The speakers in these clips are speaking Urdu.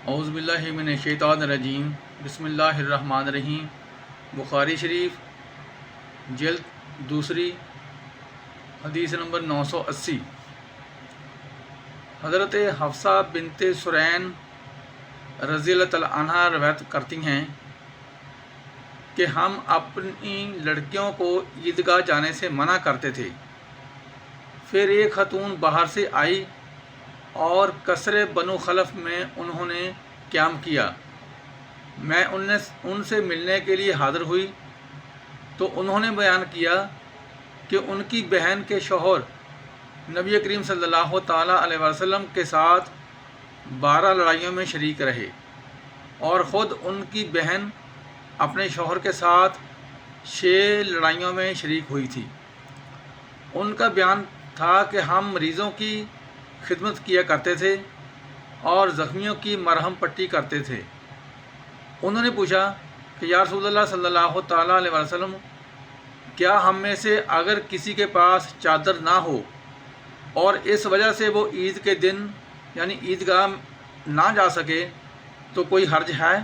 اعوذ باللہ من الشیطان الرجیم بسم اللہ الرحمن الرحیم۔ بخاری شریف جلد دوسری حدیث نمبر 980۔ حضرت حفصہ بنت سرین رضی اللہ تعالی عنہ روایت کرتی ہیں کہ ہم اپنی لڑکیوں کو عیدگاہ جانے سے منع کرتے تھے۔ پھر ایک خاتون باہر سے آئی اور قصر بنو خلف میں انہوں نے قیام کیا۔ میں ان سے ملنے کے لیے حاضر ہوئی تو انہوں نے بیان کیا کہ ان کی بہن کے شوہر نبی کریم صلی اللہ تعالیٰ علیہ وسلم کے ساتھ 12 لڑائیوں میں شریک رہے اور خود ان کی بہن اپنے شوہر کے ساتھ 6 لڑائیوں میں شریک ہوئی تھی۔ ان کا بیان تھا کہ ہم مریضوں کی خدمت کیا کرتے تھے اور زخمیوں کی مرہم پٹی کرتے تھے۔ انہوں نے پوچھا کہ یا رسول اللہ صلی اللہ تعالیٰ علیہ وسلم، کیا ہم میں سے اگر کسی کے پاس چادر نہ ہو اور اس وجہ سے وہ عید کے دن یعنی عیدگاہ نہ جا سکے تو کوئی حرج ہے؟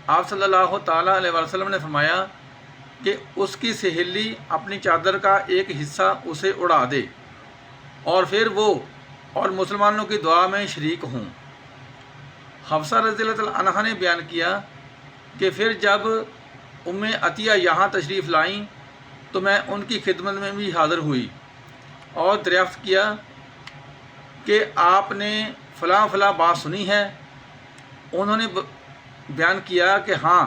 آپ صلی اللہ تعالیٰ علیہ وسلم نے فرمایا کہ اس کی سہیلی اپنی چادر کا ایک حصہ اسے اڑا دے اور پھر وہ اور مسلمانوں کی دعا میں شریک ہوں۔ حفصہ رضی اللہ تعالیٰ عنہ نے بیان کیا کہ پھر جب ام عطیہ یہاں تشریف لائیں تو میں ان کی خدمت میں بھی حاضر ہوئی اور دریافت کیا کہ آپ نے فلاں فلاں بات سنی ہے۔ انہوں نے بیان کیا کہ ہاں،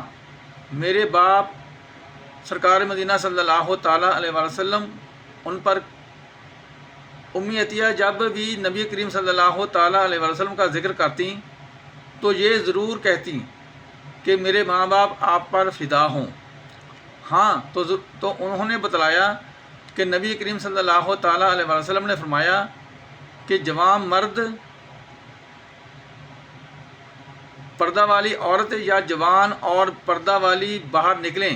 میرے باپ سرکار مدینہ صلی اللہ تعالیٰ علیہ وسلم ان پر ام عطیہ جب بھی نبی کریم صلی اللہ تعالیٰ علیہ وسلم کا ذکر کرتی تو یہ ضرور کہتی کہ میرے ماں باپ آپ پر فدا ہوں۔ ہاں تو انہوں نے بتلایا کہ نبی کریم صلی اللہ تعالیٰ علیہ وسلم نے فرمایا کہ جوان مرد، پردہ والی عورت یا جوان اور پردہ والی باہر نکلیں۔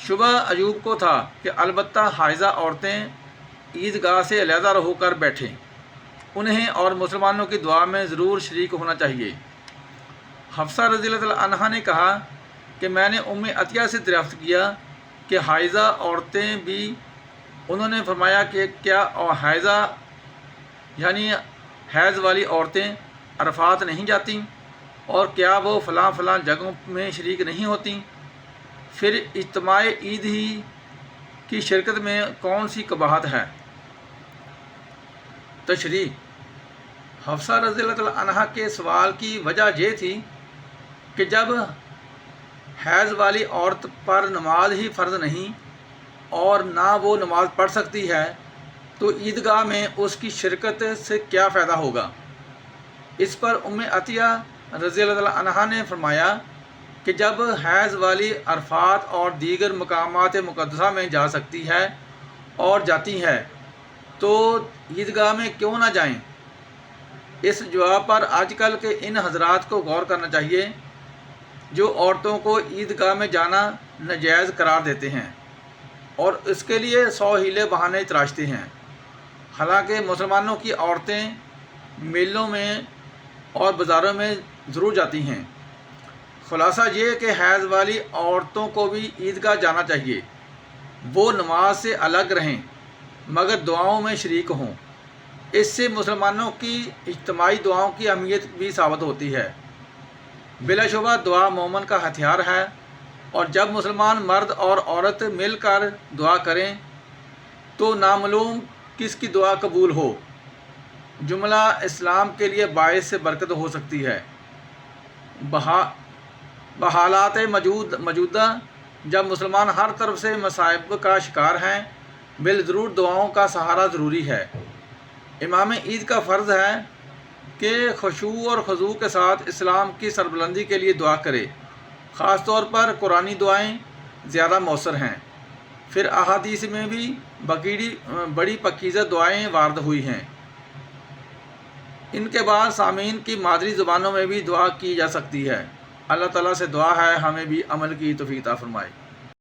شبہ ایوب کو تھا کہ البتہ حائضہ عورتیں عیدگاہ سے علیحدہ ہو کر بیٹھیں، انہیں اور مسلمانوں کی دعا میں ضرور شریک ہونا چاہیے۔ حفصہ رضی اللہ تعالیٰ عنہا نے کہا کہ میں نے ام عطیہ سے دریافت کیا کہ حائضہ عورتیں بھی؟ انہوں نے فرمایا کہ کیا حائضہ یعنی حیض والی عورتیں عرفات نہیں جاتیں اور کیا وہ فلاں فلاں جگہوں میں شریک نہیں ہوتیں؟ پھر اجتماع عید ہی کی شرکت میں کون سی قباحت ہے؟ تشریح: حفصہ رضی اللہ تعالیٰ عنہا کے سوال کی وجہ یہ تھی کہ جب حیض والی عورت پر نماز ہی فرض نہیں اور نہ وہ نماز پڑھ سکتی ہے تو عیدگاہ میں اس کی شرکت سے کیا فائدہ ہوگا؟ اس پر ام عطیہ رضی اللہ تعالیٰ عنہا نے فرمایا کہ جب حیض والی عرفات اور دیگر مقامات مقدسہ میں جا سکتی ہے اور جاتی ہے تو عیدگاہ میں کیوں نہ جائیں؟ اس جواب پر آج کل کے ان حضرات کو غور کرنا چاہیے جو عورتوں کو عیدگاہ میں جانا ناجائز قرار دیتے ہیں اور اس کے لیے 100 ہیلے بہانے تراشتے ہیں، حالانکہ مسلمانوں کی عورتیں میلوں میں اور بازاروں میں ضرور جاتی ہیں۔ خلاصہ یہ کہ حیض والی عورتوں کو بھی عیدگاہ جانا چاہیے، وہ نماز سے الگ رہیں مگر دعاؤں میں شریک ہوں۔ اس سے مسلمانوں کی اجتماعی دعاؤں کی اہمیت بھی ثابت ہوتی ہے۔ بلا شبہ دعا مومن کا ہتھیار ہے اور جب مسلمان مرد اور عورت مل کر دعا کریں تو نامعلوم کس کی دعا قبول ہو، جملہ اسلام کے لیے باعث برکت ہو سکتی ہے۔ بحالات موجودہ جب مسلمان ہر طرف سے مصائب کا شکار ہیں، بالضرور دعاؤں کا سہارا ضروری ہے۔ امام عید کا فرض ہے کہ خشوع اور خضوع کے ساتھ اسلام کی سربلندی کے لیے دعا کرے، خاص طور پر قرآنی دعائیں زیادہ مؤثر ہیں۔ پھر احادیث میں بھی بڑی پاکیزہ دعائیں وارد ہوئی ہیں۔ ان کے بعد سامعین کی مادری زبانوں میں بھی دعا کی جا سکتی ہے۔ اللہ تعالیٰ سے دعا ہے ہمیں بھی عمل کی توفیق عطا فرمائے۔